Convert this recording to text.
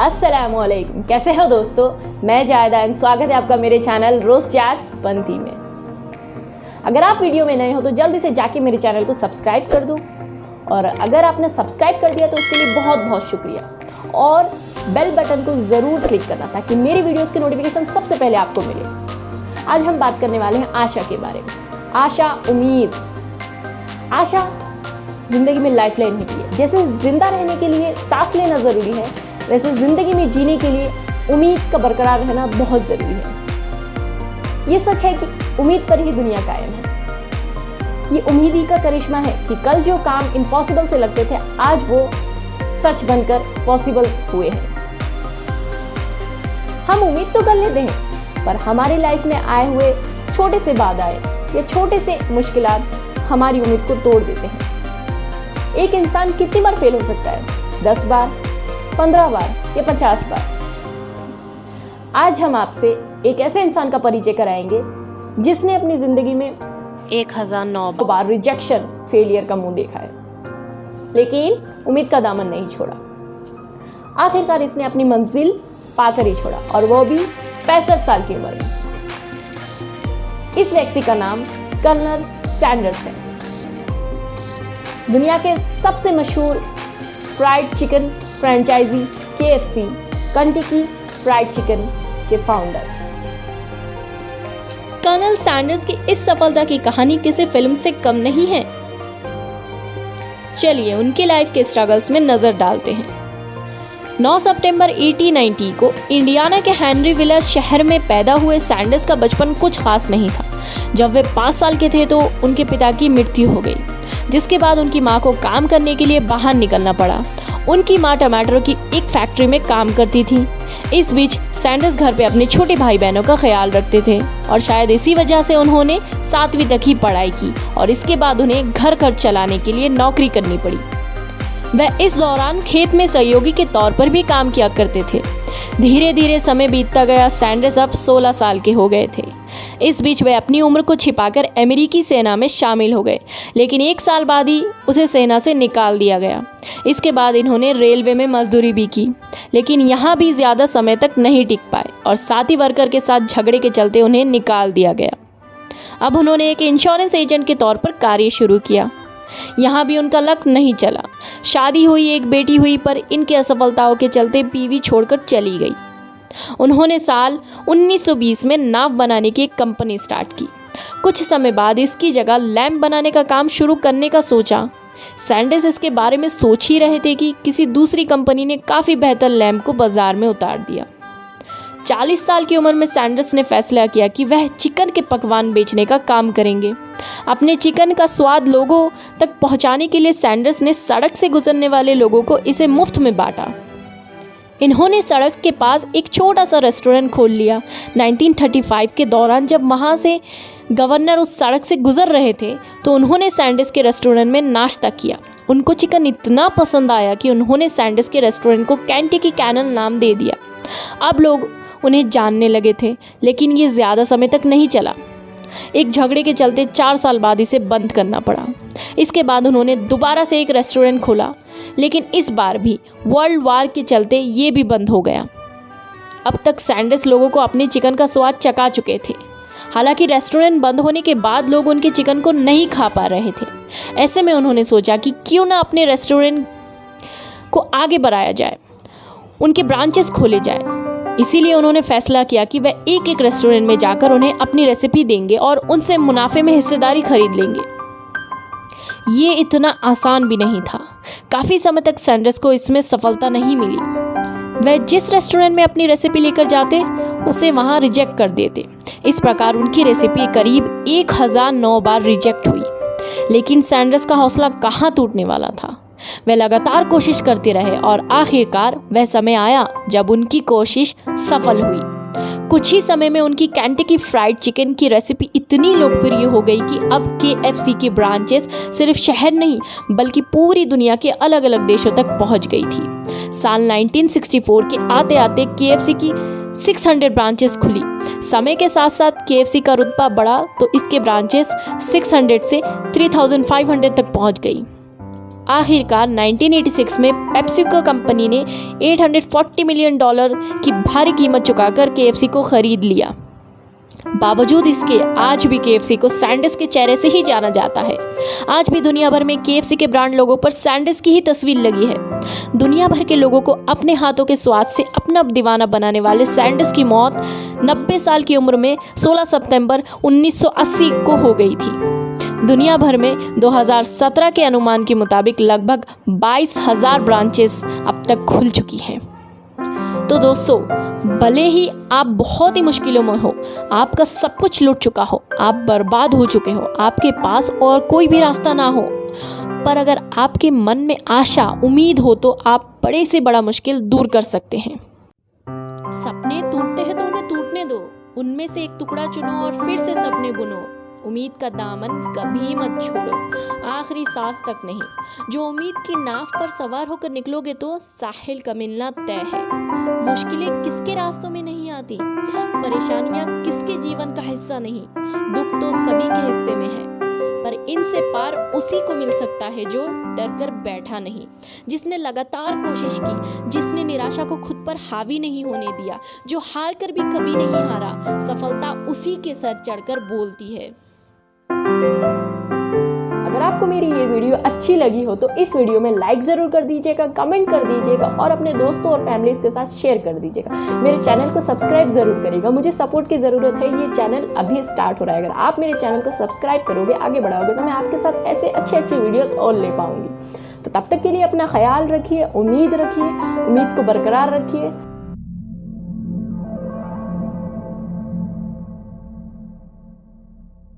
अस्सलामुअलैकुम, कैसे हो दोस्तों। मैं जायदा एंड स्वागत है आपका मेरे चैनल रोज जैज़ पंथी में। अगर आप वीडियो में नए हो तो जल्दी से जाके मेरे चैनल को सब्सक्राइब कर दो, और अगर आपने सब्सक्राइब कर दिया तो उसके लिए बहुत बहुत शुक्रिया। और बेल बटन को ज़रूर क्लिक करना ताकि मेरी वीडियोस की नोटिफिकेशन सबसे पहले आपको मिले। आज हम बात करने वाले हैं आशा के बारे में। आशा, उम्मीद। आशा ज़िंदगी में लाइफलाइन होती है। जैसे ज़िंदा रहने के लिए सांस लेना ज़रूरी है, वैसे ज़िंदगी में जीने के लिए उम्मीद का बरकरार रहना बहुत ज़रूरी है। ये सच है कि उम्मीद पर ही दुनिया कायम है। ये उम्मीद ही का करिश्मा है कि कल जो काम इम्पॉसिबल से लगते थे आज वो सच बनकर पॉसिबल हुए हैं। हम उम्मीद तो कर लेते हैं, पर हमारी लाइफ में आए हुए छोटे से बाधाएं या छोटे से मुश्किलात हमारी उम्मीद को तोड़ देते हैं। एक इंसान कितनी बार फेल हो सकता है? 10 बार, 15 बार या 50 बार। आज हम आपसे एक ऐसे इंसान का परिचय कराएंगे जिसने अपनी जिंदगी में 1009 बार रिजेक्शन, फेलियर का मुंह देखा है, लेकिन उम्मीद का दामन नहीं छोड़ा। आखिरकार इसने अपनी मंजिल पाकर ही छोड़ा, और वो भी 65 साल की उम्र में। इस व्यक्ति का नाम कर्नल सैंडर्स है। दुनिया के सबसे मशहूर fried chicken franchise KFC, Kentucky fried chicken के फाउंडर। कर्नल सैंडर्स की इस सफलता की कहानी किसी फिल्म से कम नहीं है। चलिए उनकी लाइफ के स्ट्रगल्स में नजर डालते हैं। 9 सितंबर 1890 को इंडियाना के हेनरी विलेज शहर में पैदा हुए सैंडर्स का बचपन कुछ खास नहीं था। जब वे 5 साल के थे तो उनके पिता की मृत्यु हो गई, जिसके बाद उनकी मां को काम करने के लिए बाहर निकलना पड़ा। उनकी मां टमाटरों की एक फैक्ट्री में काम करती थी। इस बीच सैंडर्स घर पे अपने छोटे भाई बहनों का ख्याल रखते थे, और शायद इसी वजह से उन्होंने 7वीं तक ही पढ़ाई की, और इसके बाद उन्हें घर खर्च चलाने के लिए नौकरी करनी पड़ी। वह इस दौरान खेत में सहयोगी के तौर पर भी काम किया करते थे। धीरे धीरे समय बीतता गया। सैंडर्स अब 16 साल के हो गए थे। इस बीच वे अपनी उम्र को छिपाकर अमेरिकी सेना में शामिल हो गए, लेकिन 1 साल बाद ही उसे सेना से निकाल दिया गया। इसके बाद इन्होंने रेलवे में मजदूरी भी की, लेकिन यहाँ भी ज़्यादा समय तक नहीं टिक पाए, और साथी वर्कर के साथ झगड़े के चलते उन्हें निकाल दिया गया। अब उन्होंने एक इंश्योरेंस एजेंट के तौर पर कार्य शुरू किया। यहाँ भी उनका लक नहीं चला। शादी हुई, एक बेटी हुई, पर इनकी असफलताओं के चलते बीवी छोड़कर चली गई। उन्होंने साल 1920 में नाव बनाने की एक कंपनी स्टार्ट की। कुछ समय बाद इसकी जगह लैंप बनाने का काम शुरू करने का सोचा। सैंडर्स इसके बारे में सोच ही रहे थे कि किसी दूसरी कंपनी ने काफ़ी बेहतर लैंप को बाजार में उतार दिया। 40 साल की उम्र में सैंडर्स ने फैसला किया कि वह चिकन के पकवान बेचने का काम करेंगे। अपने चिकन का स्वाद लोगों तक पहुंचाने के लिए सैंडर्स ने सड़क से गुजरने वाले लोगों को इसे मुफ्त में बांटा। इन्होंने सड़क के पास एक छोटा सा रेस्टोरेंट खोल लिया। 1935 के दौरान जब वहाँ से गवर्नर उस सड़क से गुजर रहे थे तो उन्होंने सैंडर्स के रेस्टोरेंट में नाश्ता किया। उनको चिकन इतना पसंद आया कि उन्होंने सैंडर्स के रेस्टोरेंट को केंटकी कैनल नाम दे दिया। अब लोग उन्हें जानने लगे थे, लेकिन ये ज़्यादा समय तक नहीं चला। एक झगड़े के चलते 4 साल बाद इसे बंद करना पड़ा। इसके बाद उन्होंने दोबारा से एक रेस्टोरेंट खोला, लेकिन इस बार भी वर्ल्ड वार के चलते ये भी बंद हो गया। अब तक सैंडर्स लोगों को अपने चिकन का स्वाद चखा चुके थे। हालांकि रेस्टोरेंट बंद होने के बाद लोग उनके चिकन को नहीं खा पा रहे थे। ऐसे में उन्होंने सोचा कि क्यों ना अपने रेस्टोरेंट को आगे बढ़ाया जाए, उनके ब्रांचेस खोले जाए। इसीलिए उन्होंने फैसला किया कि वह एक एक रेस्टोरेंट में जाकर उन्हें अपनी रेसिपी देंगे और उनसे मुनाफे में हिस्सेदारी खरीद लेंगे। ये इतना आसान भी नहीं था। काफ़ी समय तक सैंडर्स को इसमें सफलता नहीं मिली। वह जिस रेस्टोरेंट में अपनी रेसिपी लेकर जाते उसे वहाँ रिजेक्ट कर देते। इस प्रकार उनकी रेसिपी करीब 1009 बार रिजेक्ट हुई। लेकिन सैंडर्स का हौसला कहाँ टूटने वाला था। वे लगातार कोशिश करते रहे, और आखिरकार वह समय आया जब उनकी कोशिश सफल हुई। कुछ ही समय में उनकी केंटकी फ्राइड चिकन की रेसिपी इतनी लोकप्रिय हो गई कि अब KFC की ब्रांचेस सिर्फ शहर नहीं बल्कि पूरी दुनिया के अलग अलग देशों तक पहुंच गई थी। साल 1964 के आते आते KFC की 600 ब्रांचेस खुली। समय के साथ साथ KFC का रुतबा बढ़ा तो इसके ब्रांचेस 600 से 3500 तक पहुंच गई। आखिरकार 1986 में पेप्सिको कंपनी ने $840 मिलियन की भारी कीमत चुकाकर KFC को खरीद लिया। बावजूद इसके आज भी KFC को सैंडविच के चेहरे से ही जाना जाता है। आज भी दुनिया भर में KFC के ब्रांड लोगों पर सैंडविच की ही तस्वीर लगी है। दुनिया भर के लोगों को अपने हाथों के स्वाद से अपना दीवाना बनाने वाले सैंडविच की मौत 90 साल की उम्र में 16 सितंबर 1980 को हो गई थी। दुनिया भर में 2017 के अनुमान के मुताबिक लगभग 22,000 ब्रांचेस अब तक खुल चुकी हैं। तो दोस्तों, भले ही आप बहुत ही मुश्किलों में हो, आपका सब कुछ लुट चुका हो, आप बर्बाद हो चुके हो, आपके पास और कोई भी रास्ता ना हो, पर अगर आपके मन में आशा, उम्मीद हो तो आप बड़े से बड़ा मुश्किल दूर कर सकते हैं। सपने टूटते हैं तो उन्हें टूटने दो, उनमें से एक टुकड़ा चुनो और फिर से सपने बुनो। उम्मीद का दामन कभी मत छोड़ो, आखिरी सांस तक नहीं। जो उम्मीद की नाव पर सवार होकर निकलोगे तो साहिल का मिलना तय है। मुश्किलें किसके रास्तों में नहीं आती, परेशानियां किसके जीवन का हिस्सा नहीं, दुख तो सभी के हिस्से में है, पर इनसे पार उसी को मिल सकता है जो डर कर बैठा नहीं, जिसने लगातार कोशिश की, जिसने निराशा को खुद पर हावी नहीं होने दिया, जो हार कर भी कभी नहीं हारा। सफलता उसी के सर चढ़कर बोलती है। अगर आपको मेरी ये वीडियो अच्छी लगी हो तो इस वीडियो में लाइक ज़रूर कर दीजिएगा, कमेंट कर दीजिएगा और अपने दोस्तों और फैमिलीज के साथ शेयर कर दीजिएगा। मेरे चैनल को सब्सक्राइब ज़रूर करिएगा, मुझे सपोर्ट की ज़रूरत है। ये चैनल अभी स्टार्ट हो रहा है। अगर आप मेरे चैनल को सब्सक्राइब करोगे, आगे बढ़ाओगे, तो मैं आपके साथ ऐसे अच्छे वीडियोज़ और ले पाऊँगी। तो तब तक के लिए अपना ख्याल रखिए, उम्मीद रखिए, उम्मीद को बरकरार रखिए।